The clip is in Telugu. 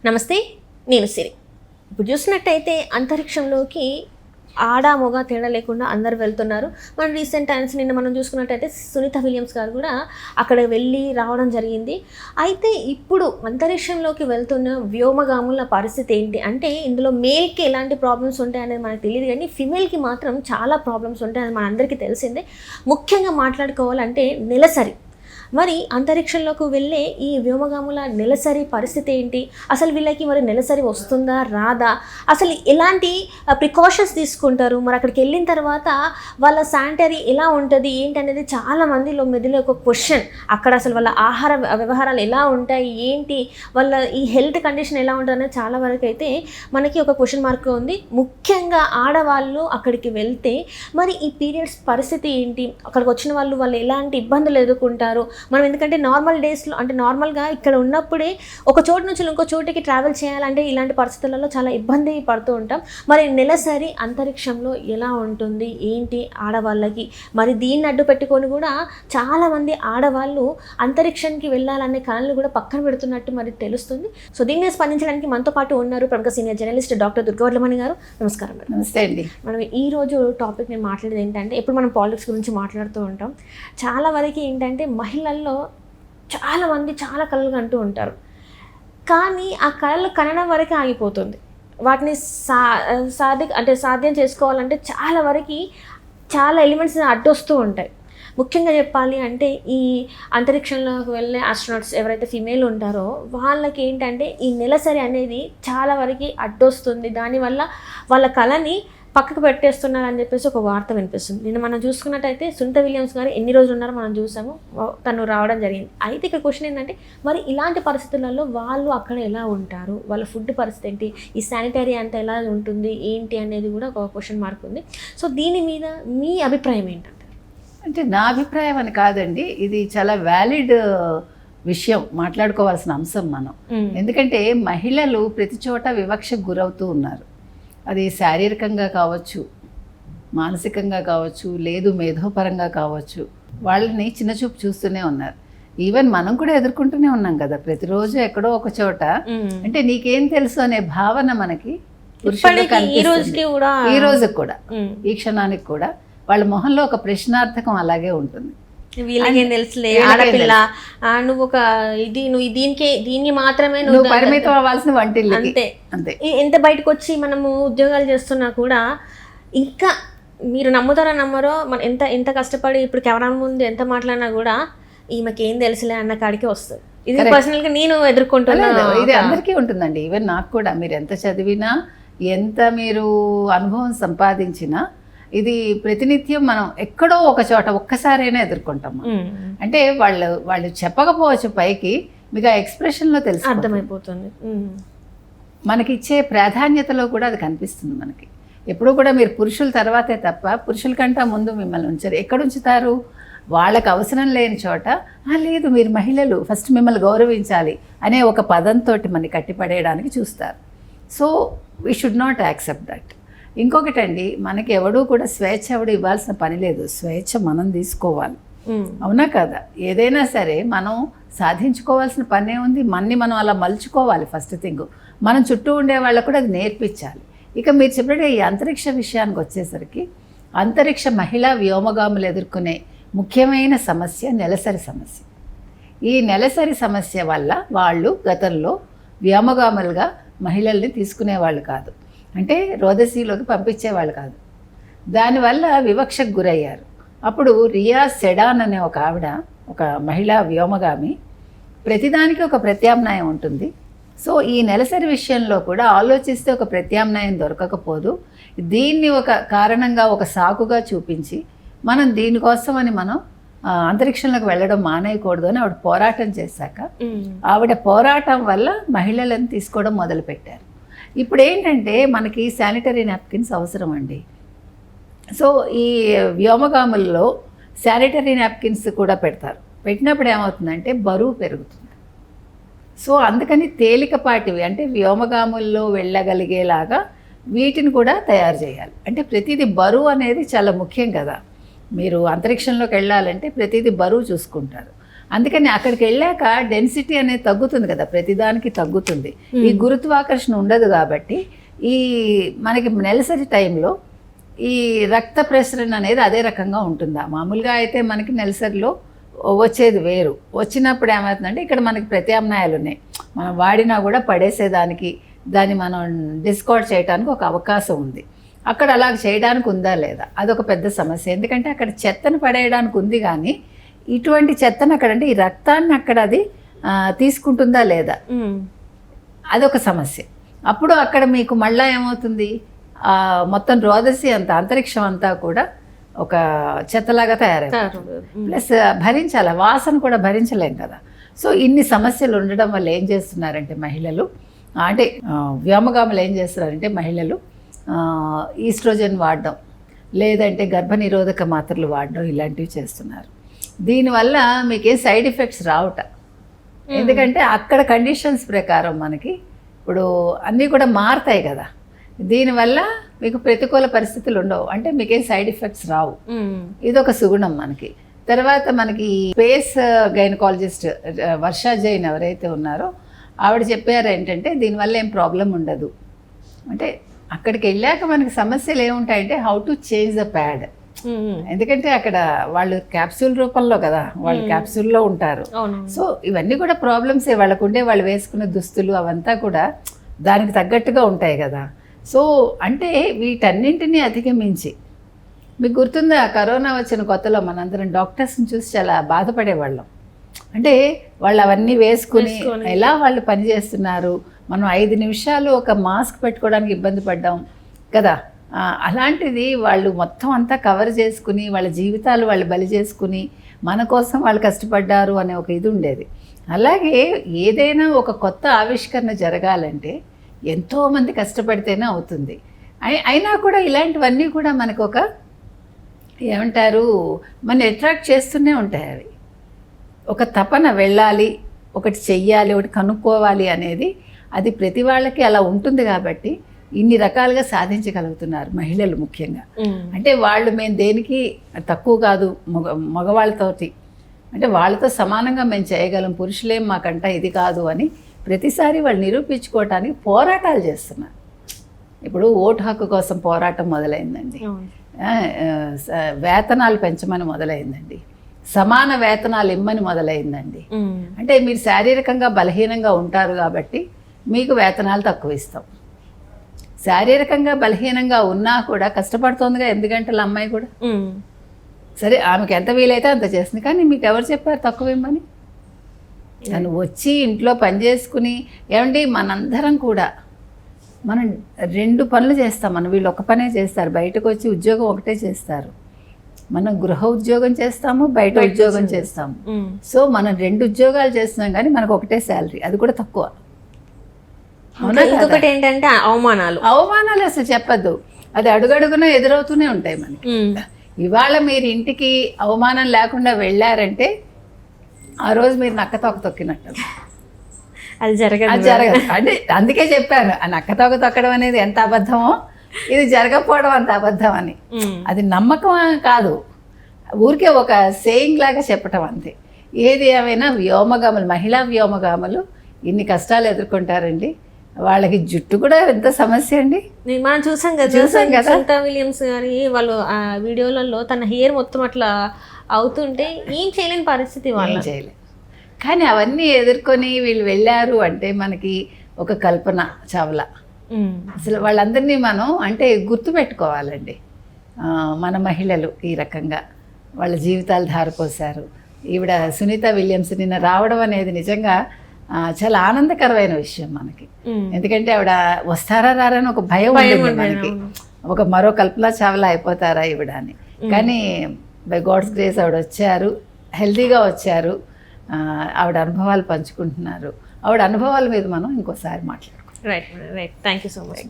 నమస్తే, నేను సిరి. ఇప్పుడు చూసినట్టయితే అంతరిక్షంలోకి ఆడ మొగ తేడా లేకుండా అందరు వెళ్తున్నారు. మన రీసెంట్ టైమ్స్ నిన్న మనం చూసుకున్నట్టయితే సునీత విలియమ్స్ గారు కూడా అక్కడ వెళ్ళి రావడం జరిగింది. అయితే ఇప్పుడు అంతరిక్షంలోకి వెళ్తున్న వ్యోమగాముల పరిస్థితి ఏంటి అంటే, ఇందులో మేల్కి ఎలాంటి ప్రాబ్లమ్స్ ఉంటాయనేది మనకు తెలియదు, కానీ ఫిమేల్కి మాత్రం చాలా ప్రాబ్లమ్స్ ఉంటాయని మనందరికీ తెలిసిందే. ముఖ్యంగా మాట్లాడుకోవాలంటే నెలసరి. మరి అంతరిక్షంలోకి వెళ్ళే ఈ వ్యోమగాముల నెలసరి పరిస్థితి ఏంటి, అసలు వీళ్ళకి మరి నెలసరి వస్తుందా రాదా, అసలు ఎలాంటి ప్రికాషన్స్ తీసుకుంటారు, మరి అక్కడికి వెళ్ళిన తర్వాత వాళ్ళ శానిటరీ ఎలా ఉంటుంది ఏంటి అనేది చాలా మందిలో మెదిలో ఒక క్వశ్చన్. అక్కడ అసలు వాళ్ళ ఆహార వ్యవహారాలు ఎలా ఉంటాయి ఏంటి, వాళ్ళ ఈ హెల్త్ కండిషన్ ఎలా ఉంటుంది అనేది చాలా వరకు అయితే మనకి ఒక క్వశ్చన్ మార్క్ ఉంది. ముఖ్యంగా ఆడవాళ్ళు అక్కడికి వెళ్తే మరి ఈ పీరియడ్స్ పరిస్థితి ఏంటి, అక్కడికి వచ్చిన వాళ్ళు ఎలాంటి ఇబ్బందులు ఎదుర్కొంటారు. మనం ఎందుకంటే నార్మల్ డేస్లో అంటే నార్మల్గా ఇక్కడ ఉన్నప్పుడే ఒక చోటు నుంచి ఇంకో చోటికి ట్రావెల్ చేయాలంటే ఇలాంటి పరిస్థితులలో చాలా ఇబ్బంది పడుతూ ఉంటాం. మరి నెలసరి అంతరిక్షంలో ఎలా ఉంటుంది ఏంటి ఆడవాళ్ళకి, మరి దీన్ని అడ్డు పెట్టుకొని కూడా చాలామంది ఆడవాళ్ళు అంతరిక్షానికి వెళ్ళాలనే కళలు కూడా పక్కన పెడుతున్నట్టు మరి తెలుస్తుంది. సో దీన్ని స్పందించడానికి మనతో పాటు ఉన్నారు ప్రముఖ సీనియర్ జర్నలిస్ట్ డాక్టర్ దుర్గవరమణి గారు. నమస్కారం మేడం. నమస్తే అండి. మనం ఈరోజు టాపిక్ నేను మాట్లాడేది ఏంటంటే, ఇప్పుడు మనం పాలిటిక్స్ గురించి మాట్లాడుతూ ఉంటాం. చాలా వరకు ఏంటంటే మహిళల్లో చాలామంది చాలా కళలు కంటూ ఉంటారు, కానీ ఆ కళలు కనడం వరకే ఆగిపోతుంది. వాటిని సాధ్యం చేసుకోవాలంటే చాలా వరకు చాలా ఎలిమెంట్స్ అడ్డొస్తూ ఉంటాయి. ముఖ్యంగా చెప్పాలి అంటే ఈ అంతరిక్షంలోకి వెళ్ళే ఆస్ట్రోనాట్స్ ఎవరైతే ఫిమేల్ ఉంటారో వాళ్ళకి ఏంటంటే ఈ నెలసరి అనేది చాలా వరకు అడ్డొస్తుంది. దానివల్ల వాళ్ళ కళని పక్కకు పెట్టేస్తున్నారని చెప్పేసి ఒక వార్త వినిపిస్తుంది. నిన్న మనం చూసుకున్నట్టయితే సునీత విలియమ్స్ గారు ఎన్ని రోజులు ఉన్నారో మనం చూసాము, తను రావడం జరిగింది. అయితే ఇక్కడ క్వశ్చన్ ఏంటంటే, మరి ఇలాంటి పరిస్థితులలో వాళ్ళు అక్కడ ఎలా ఉంటారు, వాళ్ళ ఫుడ్ పరిస్థితి ఏంటి, ఈ శానిటరీ అంతా ఎలా ఉంటుంది ఏంటి అనేది కూడా ఒక క్వశ్చన్ మార్క్ ఉంది. సో దీని మీద మీ అభిప్రాయం ఏంటంటే? అంటే నా అభిప్రాయం అని కాదండి, ఇది చాలా వ్యాలిడ్ విషయం, మాట్లాడుకోవాల్సిన అంశం మనం. ఎందుకంటే మహిళలు ప్రతి చోట వివక్షకు గురవుతూ ఉన్నారు. అది శారీరకంగా కావచ్చు, మానసికంగా కావచ్చు, లేదు మేధోపరంగా కావచ్చు, వాళ్ళని చిన్నచూపు చూస్తూనే ఉన్నారు. ఈవెన్ మనం కూడా ఎదుర్కొంటూనే ఉన్నాం కదా ప్రతిరోజు ఎక్కడో ఒక చోట. అంటే నీకేం తెలుసు అనే భావన మనకి ఈ రోజుకి కూడా ఈ క్షణానికి కూడా వాళ్ళ మొహంలో ఒక ప్రశ్నార్థకం అలాగే ఉంటుంది. వీళ్ళకేం తెలుసులే, ఆడపిల్ల, నువ్వు ఒక నువ్వు దీనికి మాత్రమే నువ్వు పరిమితం అవ్వాల్సిన వంటిల్లు అంతే అంతే. ఎంత బయటకు వచ్చి మనము ఉద్యోగాలు చేస్తున్నా కూడా ఇంకా మీరు నమ్ముతారో నమ్మరో, మనం ఎంత కష్టపడి ఇప్పుడు కెమెరా ముందు ఎంత మాట్లాడినా కూడా ఈమెకి ఏం తెలుసులే అన్న కాడికి వస్తుంది. ఇది పర్సనల్గా నేను ఎదుర్కొంటున్నాను. ఇది అందరికీ ఉంటుందండి. ఈవెన్ నాకు కూడా, మీరు ఎంత చదివినా ఎంత మీరు అనుభవం సంపాదించినా ఇది ప్రతినిత్యం మనం ఎక్కడో ఒక చోట ఒక్కసారైనా ఎదుర్కొంటాం. అంటే వాళ్ళు చెప్పకపోవచ్చు పైకి, మీకు ఆ ఎక్స్ప్రెషన్లో తెలుసు, అర్థమైపోతుంది. మనకిచ్చే ప్రాధాన్యతలో కూడా అది కనిపిస్తుంది మనకి. ఎప్పుడు కూడా మీరు పురుషుల తర్వాతే తప్ప పురుషుల కంటే ముందు మిమ్మల్ని ఉంచారు. ఎక్కడ ఉంచుతారు? వాళ్ళకి అవసరం లేని చోట. లేదు, మీరు మహిళలు, ఫస్ట్ మిమ్మల్ని గౌరవించాలి అనే ఒక పదంతో మనకి కట్టిపడేయడానికి చూస్తారు. So we should not accept that. ఇంకొకటండి, మనకి ఎవడూ కూడా స్వేచ్ఛ ఎవడు ఇవ్వాల్సిన పని లేదు, స్వేచ్ఛ మనం తీసుకోవాలి. అవునా కదా? ఏదైనా సరే మనం సాధించుకోవాల్సిన పనే ఉంది, మనం అలా మలుచుకోవాలి. ఫస్ట్ థింగ్ మనం చుట్టూ ఉండే వాళ్ళకు కూడా అది నేర్పించాలి. ఇక మీరు చెప్పినట్టు ఈ అంతరిక్ష విషయానికి వచ్చేసరికి, అంతరిక్ష మహిళా వ్యోమగాములు ఎదుర్కొనే ముఖ్యమైన సమస్య నెలసరి సమస్య. ఈ నెలసరి సమస్య వల్ల వాళ్ళు గతంలో వ్యోమగాములుగా మహిళల్ని తీసుకునేవాళ్ళు కాదు, అంటే రోదసీలోకి పంపించేవాళ్ళు కాదు. దానివల్ల వివక్షకు గురయ్యారు. అప్పుడు రియా సెడాన్ అనే ఒక ఆవిడ, ఒక మహిళా వ్యోమగామి, ప్రతిదానికి ఒక ప్రత్యామ్నాయం ఉంటుంది. సో ఈ నెలసరి విషయంలో కూడా ఆలోచిస్తే ఒక ప్రత్యామ్నాయం దొరకకపోదు, దీన్ని ఒక కారణంగా, ఒక సాకుగా చూపించి మనం దీనికోసమని మనం అంతరిక్షంలోకి వెళ్ళడం మానేయకూడదు అని ఆవిడ పోరాటం చేశాక, ఆవిడ పోరాటం వల్ల మహిళలను తీసుకోవడం మొదలుపెట్టారు. ఇప్పుడు ఏంటంటే మనకి శానిటరీ నాప్కిన్స్ అవసరం అండి. సో ఈ వ్యోమగాముల్లో శానిటరీ నాప్కిన్స్ కూడా పెడతారు. పెట్టినప్పుడు ఏమవుతుందంటే బరువు పెరుగుతుంది. సో అందుకని తేలికపాటివి, అంటే వ్యోమగాముల్లో వెళ్ళగలిగేలాగా వీటిని కూడా తయారు చేయాలి. అంటే ప్రతిదీ బరువు అనేది చాలా ముఖ్యం కదా. మీరు అంతరిక్షంలోకి వెళ్ళాలంటే ప్రతిదీ బరువు చూసుకుంటారు. అందుకని అక్కడికి వెళ్ళాక డెన్సిటీ అనేది తగ్గుతుంది కదా, ప్రతిదానికి తగ్గుతుంది. ఈ గురుత్వాకర్షణ ఉండదు కాబట్టి ఈ మనకి నెలసరి టైంలో ఈ రక్త ప్రసరణ అనేది అదే రకంగా ఉంటుందా. మామూలుగా అయితే మనకి నెలసరిలో వచ్చేది వేరు, వచ్చినప్పుడు ఏమవుతుందంటే ఇక్కడ మనకి ప్రత్యామ్నాయాలు ఉన్నాయి, మనం వాడినా కూడా పడేసేదానికి, దాన్ని మనం డిస్కార్డ్ చేయడానికి ఒక అవకాశం ఉంది. అక్కడ అలా చేయడానికి ఉందా లేదా, అదొక పెద్ద సమస్య. ఎందుకంటే అక్కడ చెత్తను పడేయడానికి ఉంది, కానీ ఇటువంటి చెత్తను అక్కడ అంటే ఈ రక్తాన్ని అక్కడ అది తీసుకుంటుందా లేదా, అదొక సమస్య. అప్పుడు అక్కడ మీకు మళ్ళీ ఏమవుతుంది, మొత్తం రోదసి అంతా అంతరిక్షం అంతా కూడా ఒక చెత్తలాగా తయారైపోతుంది. ప్లస్ భరించాలి, వాసన కూడా భరించలేం కదా. సో ఇన్ని సమస్యలు ఉండడం వల్ల ఏం చేస్తున్నారంటే మహిళలు, అంటే వ్యోమగాములు ఏం చేస్తున్నారంటే మహిళలు ఈస్ట్రోజన్ వాడడం, లేదంటే గర్భనిరోధక మాత్రలు వాడడం, ఇలాంటివి చేస్తున్నారు. దీనివల్ల మీకే సైడ్ ఎఫెక్ట్స్ రావుట. ఎందుకంటే అక్కడ కండిషన్స్ ప్రకారం మనకి ఇప్పుడు అన్నీ కూడా మారుతాయి కదా, దీనివల్ల మీకు ప్రతికూల పరిస్థితులు ఉండవు, అంటే మీకేం సైడ్ ఎఫెక్ట్స్ రావు. ఇదొక సుగుణం మనకి. తర్వాత మనకి స్పేస్ గైనకాలజిస్ట్ వర్షా జైన్ ఎవరైతే ఉన్నారో ఆవిడ చెప్పారు ఏంటంటే దీనివల్ల ఏం ప్రాబ్లం ఉండదు. అంటే అక్కడికి వెళ్ళాక మనకి సమస్యలు ఏముంటాయంటే how to change the pad. ఎందుకంటే అక్కడ వాళ్ళు క్యాప్సూల్ రూపంలో కదా, వాళ్ళు క్యాప్సూల్లో ఉంటారు. సో ఇవన్నీ కూడా ప్రాబ్లమ్సే వాళ్ళకు ఉండే, వాళ్ళు వేసుకునే దుస్తులు అవంతా కూడా దానికి తగ్గట్టుగా ఉంటాయి కదా. సో అంటే వీటన్నింటినీ అధిగమించి, మీకు గుర్తుందా కరోనా వచ్చిన కొత్తలో మనందరం డాక్టర్స్ని చూసి చాలా బాధపడేవాళ్ళం. అంటే వాళ్ళు అవన్నీ వేసుకుని ఎలా వాళ్ళు పనిచేస్తున్నారు, మనం 5 నిమిషాలు ఒక మాస్క్ పెట్టుకోవడానికి ఇబ్బంది పడ్డాం కదా. అలాంటిది వాళ్ళు మొత్తం అంతా కవర్ చేసుకుని వాళ్ళ జీవితాలు వాళ్ళు బలి చేసుకుని మన కోసం వాళ్ళు కష్టపడ్డారు అనే ఒక ఇది ఉండేది. అలాగే ఏదైనా ఒక కొత్త ఆవిష్కరణ జరగాలంటే ఎంతోమంది కష్టపడితేనే అవుతుంది. అయినా కూడా ఇలాంటివన్నీ కూడా మనకు ఒక ఏమంటారు, మన అట్రాక్ట్ చేస్తూనే ఉంటాయి. అవి ఒక తపన, వెళ్ళాలి, ఒకటి చెయ్యాలి, ఒకటి కనుక్కోవాలి అనేది అది ప్రతి వాళ్ళకి అలా ఉంటుంది. కాబట్టి ఇన్ని రకాలుగా సాధించగలుగుతున్నారు మహిళలు ముఖ్యంగా. అంటే వాళ్ళు మేము దేనికి తక్కువ కాదు మగవాళ్ళతోటి, అంటే వాళ్ళతో సమానంగా మేము చేయగలం, పురుషులేం మాకంట ఇది కాదు అని ప్రతిసారి వాళ్ళు నిరూపించుకోవటానికి పోరాటాలు చేస్తున్నారు. ఇప్పుడు ఓటు హక్కు కోసం పోరాటం మొదలైందండి, వేతనాలు పెంచమని మొదలైందండి, సమాన వేతనాలు ఇమ్మని మొదలైందండి. అంటే మీరు శారీరకంగా బలహీనంగా ఉంటారు కాబట్టి మీకు వేతనాలు తక్కువ ఇస్తాం. శారీరకంగా బలహీనంగా ఉన్నా కూడా కష్టపడుతోందిగా 8 గంటల అమ్మాయి కూడా, సరే ఆమెకి ఎంత వీలైతే అంత చేస్తుంది, కానీ మీకు ఎవరు చెప్పారు తక్కువ ఇమ్మని? తను వచ్చి ఇంట్లో పని చేసుకుని, ఏమండి మనందరం కూడా మనం 2 పనులు చేస్తాం, మనం వీళ్ళు ఒక పనే చేస్తారు, బయటకు వచ్చి ఉద్యోగం ఒకటే చేస్తారు. మనం గృహ ఉద్యోగం చేస్తాము, బయట ఉద్యోగం చేస్తాము. సో మనం 2 ఉద్యోగాలు చేస్తున్నాం, కానీ మనకు ఒకటే శాలరీ, అది కూడా తక్కువ. ఇంకొకటి ఏంటంటే అవమానాలు అసలు చెప్పద్దు, అది అడుగడుగునా ఎదురవుతూనే ఉంటాయి మనకి. ఇవాళ మీరు ఇంటికి అవమానం లేకుండా వెళ్ళారంటే ఆ రోజు మీరు నక్కతోక తొక్కినట్టు. అది జరగదు. అంటే అందుకే చెప్పాను, ఆ నక్కతోక తొక్కడం అనేది ఎంత అబద్ధమో ఇది జరగకపోవడం అంత అబద్ధం అని. అది నమ్మకం కాదు, ఊరికే ఒక సేయింగ్ లాగా చెప్పటం అంతే. ఏది ఏమైనా వ్యోమగాములు, మహిళా వ్యోమగాములు ఇన్ని కష్టాలు ఎదుర్కొంటారండి. వాళ్ళకి జుట్టు కూడా ఎంత సమస్య అండి. మనం చూసాం కదా సునీత విలియమ్స్ గారి వాళ్ళు ఆ వీడియోలలో తన హెయిర్ మొత్తం అట్లా అవుతుంటే ఏం చేయలేని పరిస్థితి, వాళ్ళు చేయలేదు. కానీ అవన్నీ ఎదుర్కొని వీళ్ళు వెళ్ళారు అంటే మనకి ఒక కల్పన చావ్లా. అసలు వాళ్ళందరినీ మనం అంటే గుర్తుపెట్టుకోవాలండి. మన మహిళలు ఈ రకంగా వాళ్ళ జీవితాలు ధారపోసారు. ఈవిడ సునీత విలియమ్స్ నిన్న రావడం అనేది నిజంగా చాలా ఆనందకరమైన విషయం మనకి. ఎందుకంటే ఆవిడ వస్తారా రారని ఒక భయం ఉంటుంది మనకి, ఒక మరో కల్పన చావ్లా అయిపోతారా ఈవిడ అని. కానీ బై గాడ్స్ గ్రేస్ ఆవిడ వచ్చారు, హెల్తీగా వచ్చారు, ఆవిడ అనుభవాలు పంచుకుంటున్నారు. ఆవిడ అనుభవాల మీద మనం ఇంకోసారి మాట్లాడుకుంటాం. Right, thank you so much.